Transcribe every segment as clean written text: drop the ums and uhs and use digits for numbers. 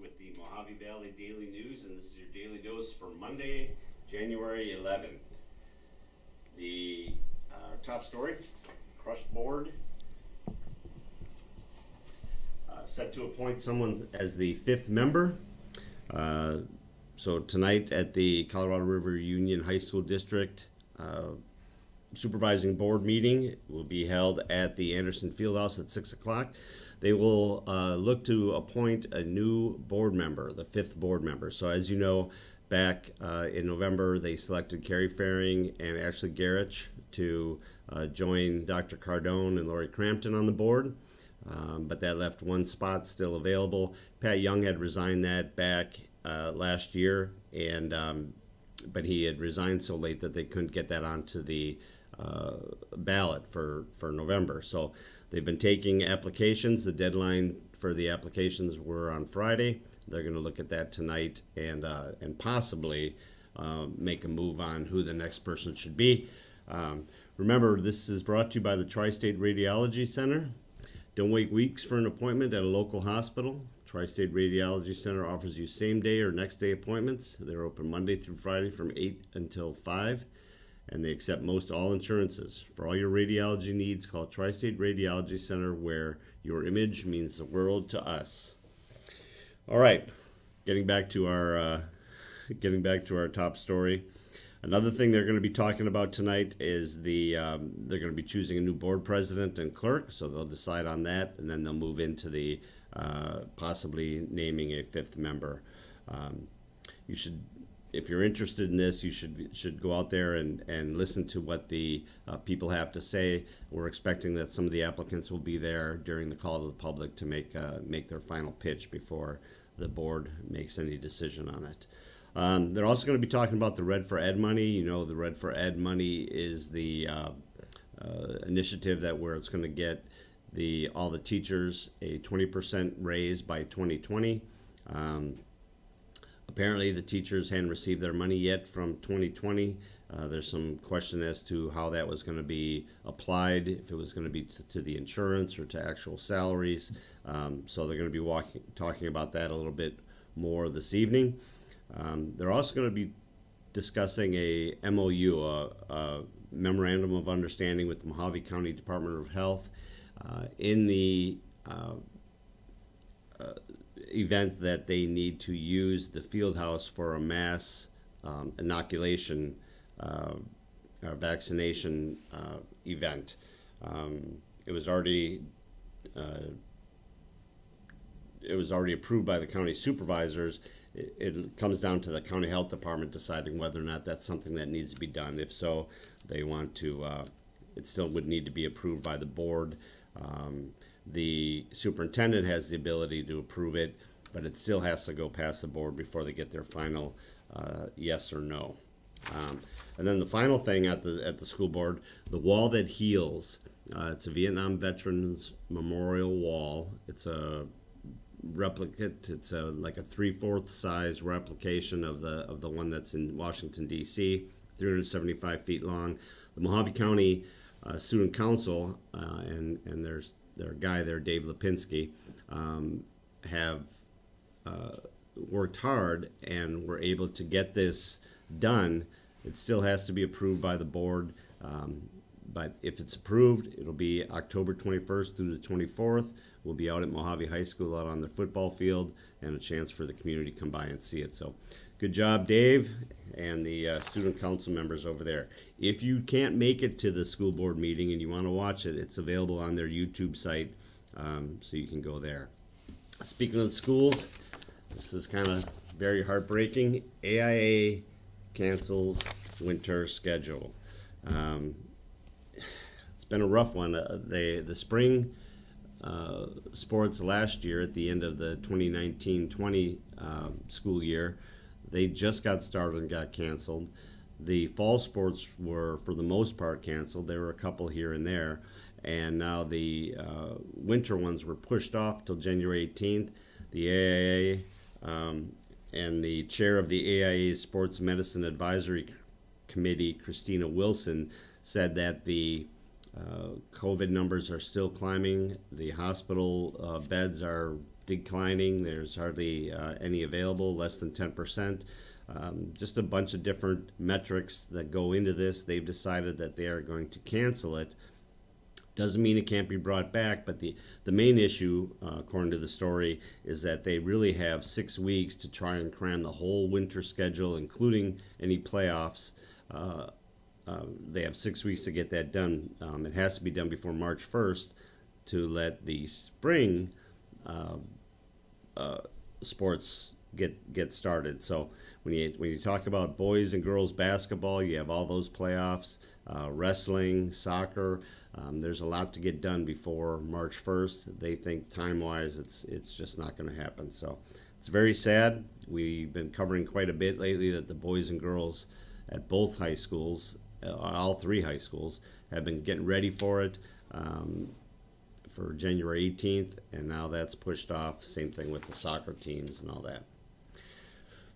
with the Mohave Valley Daily News, and this is your daily dose for Monday, January 11th. The top story, crushed board. Set to appoint someone as the 5th member. So tonight at the Colorado River Union High School District supervising board meeting will be held at the Anderson Fieldhouse at 6 o'clock. They will look to appoint a new board member, the 5th board member. So as you know, back in November, they selected Carrie Faring and Ashley Garrich to join Dr. Cardone and Lori Crampton on the board. But that left one spot still available. Pat Young had resigned that back last year, and but he had resigned so late that they couldn't get that onto the ballot for November. So they've been taking applications. The deadline for the applications were on Friday. They're going to look at that tonight and possibly make a move on who the next person should be. Remember, this is brought to you by the Tri-State Radiology Center. Don't wait weeks for an appointment at a local hospital. Tri-State Radiology Center offers you same-day or next-day appointments. They're open Monday through Friday from 8 until 5, and they accept most all insurances. For all your radiology needs, call Tri-State Radiology Center, where your image means the world to us. All right, getting back to our top story. Another thing they're going to be talking about tonight is they're going to be choosing a new board president and clerk, so they'll decide on that, and then they'll move into the possibly naming a 5th member. You should, if you're interested in this, you should go out there and listen to what the people have to say. We're expecting that some of the applicants will be there during the call to the public to make their final pitch before the board makes any decision on it. They're also going to be talking about the Red for Ed money. You know, the Red for Ed money is the initiative where it's going to get all the teachers a 20% raise by 2020. Apparently, the teachers hadn't received their money yet from 2020. There's some question as to how that was going to be applied, if it was going to be to the insurance or to actual salaries. So they're going to be talking about that a little bit more this evening. They're also going to be discussing a MOU, a Memorandum of Understanding with the Mohave County Department of Health in the event that they need to use the field house for a mass inoculation or vaccination event. It was already approved by the county supervisors. It comes down to the county health department deciding whether or not that's something that needs to be done. If so, they want to, it still would need to be approved by the board. The superintendent has the ability to approve it, but it still has to go past the board before they get their final yes or no. And then the final thing at the school board, the wall that heals. It's a Vietnam Veterans Memorial Wall. It's a replicate. It's like a 3/4 size replication of the one that's in Washington D.C., 375 feet long. The Mohave County Student Council and their guy there, Dave Lipinski, have worked hard and were able to get this done. It still has to be approved by the board, but if it's approved, it'll be October 21st through the 24th. We'll be out at Mohave High School out on the football field, and a chance for the community to come by and see it. So good job, Dave, and the student council members over there. If you can't make it to the school board meeting and you want to watch it, it's available on their YouTube site, so you can go there. Speaking of the schools, this is kind of very heartbreaking. AIA cancels winter schedule. It's been a rough one. The spring sports last year at the end of the 2019-20 school year, they just got started and got canceled. The fall sports were, for the most part, canceled. There were a couple here and there, and now the winter ones were pushed off till January 18th. The AIA and the chair of the AIA Sports Medicine Advisory Committee, Christina Wilson, said that the COVID numbers are still climbing. The hospital beds are declining. There's hardly any available, less than 10%. Just a bunch of different metrics that go into this. They've decided that they are going to cancel it. Doesn't mean it can't be brought back, but the main issue, according to the story, is that they really have 6 weeks to try and cram the whole winter schedule, including any playoffs. They have 6 weeks to get that done. It has to be done before March 1st to let the spring sports get started. So when you talk about boys and girls basketball, you have all those playoffs, wrestling, soccer. There's a lot to get done before March 1st. They think time-wise it's just not going to happen. So it's very sad. We've been covering quite a bit lately that the boys and girls at both high schools, all 3 high schools, have been getting ready for it for January 18th, and now that's pushed off. Same thing with the soccer teams and all that.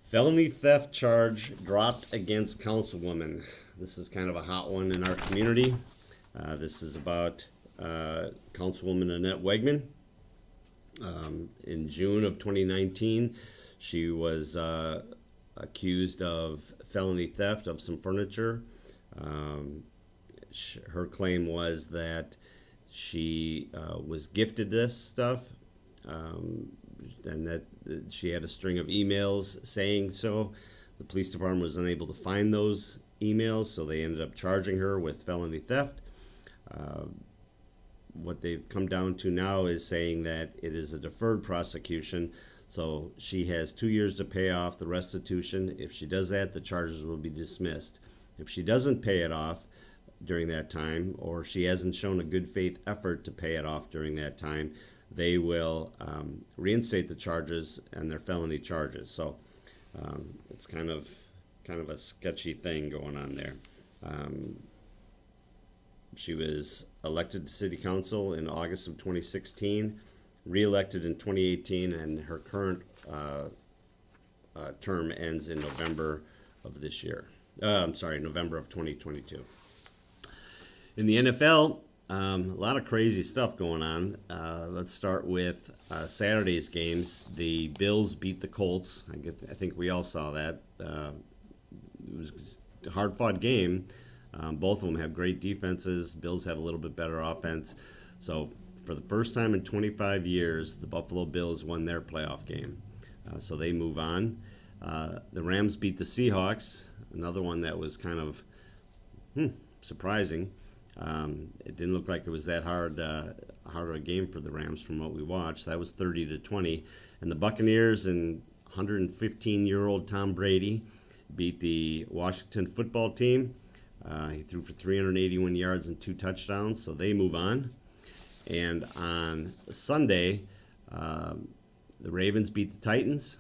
Felony theft charge dropped against Councilwoman. This is kind of a hot one in our community. This is about Councilwoman Annette Wegman. In June of 2019, she was accused of felony theft of some furniture. Her claim was that she was gifted this stuff, and that she had a string of emails saying so. The police department was unable to find those emails, so they ended up charging her with felony theft. What they've come down to now is saying that it is a deferred prosecution, so she has 2 years to pay off the restitution. If she does that, the charges will be dismissed. If she doesn't pay it off during that time, or she hasn't shown a good faith effort to pay it off during that time, they will reinstate the charges and their felony charges. So it's kind of a sketchy thing going on there. She was elected to city council in August of 2016, re-elected in 2018, and her current term ends in November of this year. November of 2022. In the NFL, a lot of crazy stuff going on. Let's start with Saturday's games. The Bills beat the Colts. I think we all saw that. It was a hard-fought game. Both of them have great defenses. Bills have a little bit better offense. So for the first time in 25 years, the Buffalo Bills won their playoff game. So they move on. The Rams beat the Seahawks, another one that was kind of surprising. It didn't look like it was that hard a game for the Rams from what we watched. That was 30-20. And the Buccaneers and 115-year-old Tom Brady beat the Washington football team. He threw for 381 yards and 2 touchdowns, so they move on. And on Sunday, the Ravens beat the Titans.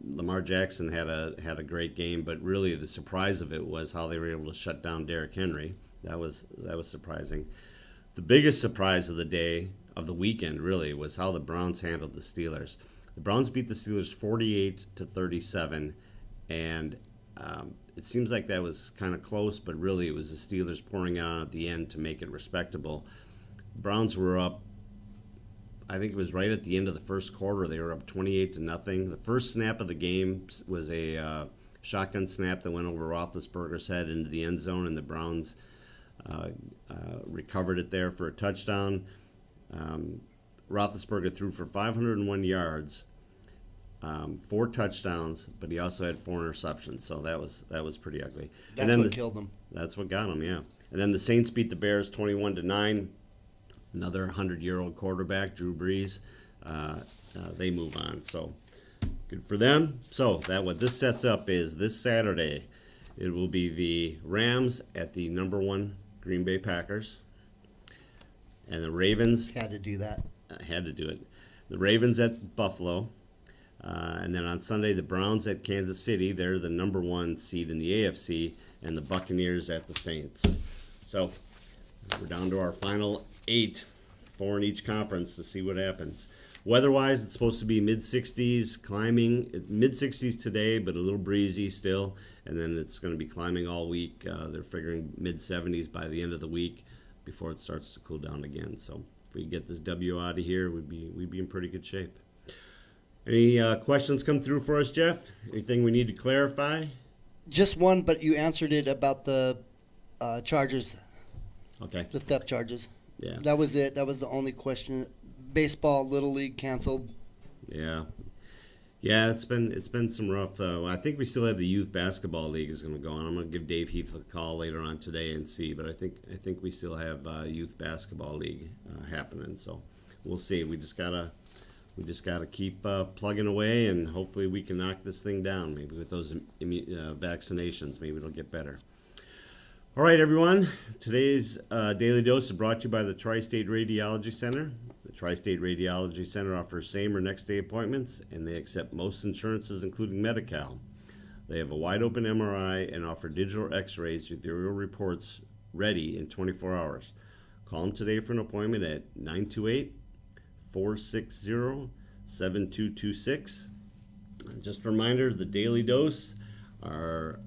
Lamar Jackson had a great game, but really the surprise of it was how they were able to shut down Derrick Henry. That was surprising. The biggest surprise of the day, of the weekend really, was how the Browns handled the Steelers. The Browns beat the Steelers 48-37, and it seems like that was kind of close, but really it was the Steelers pouring out at the end to make it respectable. The Browns were up, I think it was right at the end of the first quarter. They were up 28-0. The first snap of the game was a shotgun snap that went over Roethlisberger's head into the end zone, and the Browns recovered it there for a touchdown. Roethlisberger threw for 501 yards, 4 touchdowns, but he also had 4 interceptions, so that was pretty ugly. That's what killed him. That's what got him, yeah. And then the Saints beat the Bears 21-9. Another 100-year-old quarterback, Drew Brees. They move on, so good for them. So what this sets up is this Saturday, it will be the Rams at the number 1 Green Bay Packers, and the Ravens had to do that. Had to do it. The Ravens at Buffalo. And then on Sunday, the Browns at Kansas City. They're the number 1 seed in the AFC, and the Buccaneers at the Saints. So we're down to our final 8, 4 in each conference, to see what happens. Weather-wise, it's supposed to be mid-60s, climbing. Mid-60s today, but a little breezy still. And then it's going to be climbing all week. They're figuring mid-70s by the end of the week before it starts to cool down again. So if we get this W out of here, we'd be in pretty good shape. Any questions come through for us, Jeff? Anything we need to clarify? Just one, but you answered it about the charges, Okay. the theft charges. Yeah. That was it. That was the only question. Baseball, Little League canceled. Yeah. Yeah, it's been some rough. I think we still have the youth basketball league is going to go on. I'm going to give Dave Heath a call later on today and see. But I think we still have youth basketball league happening. So we'll see. We just gotta keep plugging away, and hopefully we can knock this thing down. Maybe with those vaccinations, maybe it'll get better. All right, everyone. Today's Daily Dose is brought to you by the Tri-State Radiology Center. The Tri-State Radiology Center offers same or next day appointments, and they accept most insurances, including Medi-Cal. They have a wide-open MRI and offer digital x-rays with your reports ready in 24 hours. Call them today for an appointment at 928-460-7226. Just a reminder, the Daily Dose, our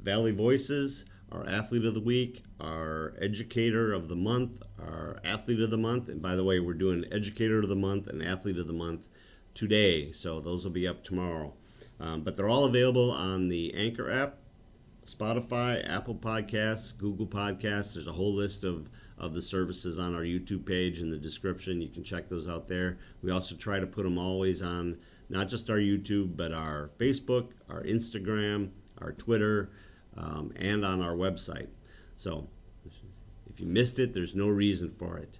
Valley Voices, our Athlete of the Week, our Educator of the Month, our Athlete of the Month. And by the way, we're doing Educator of the Month and Athlete of the Month today, so those will be up tomorrow. But they're all available on the Anchor app, Spotify, Apple Podcasts, Google Podcasts. There's a whole list of the services on our YouTube page in the description. You can check those out there. We also try to put them always on not just our YouTube, but our Facebook, our Instagram, our Twitter, and on our website. So if you missed it, there's no reason for it.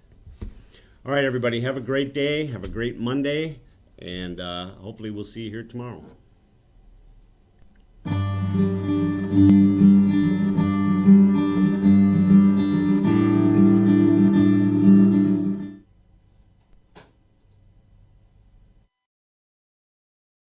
All right, everybody, have a great day. Have a great Monday. And hopefully we'll see you here tomorrow.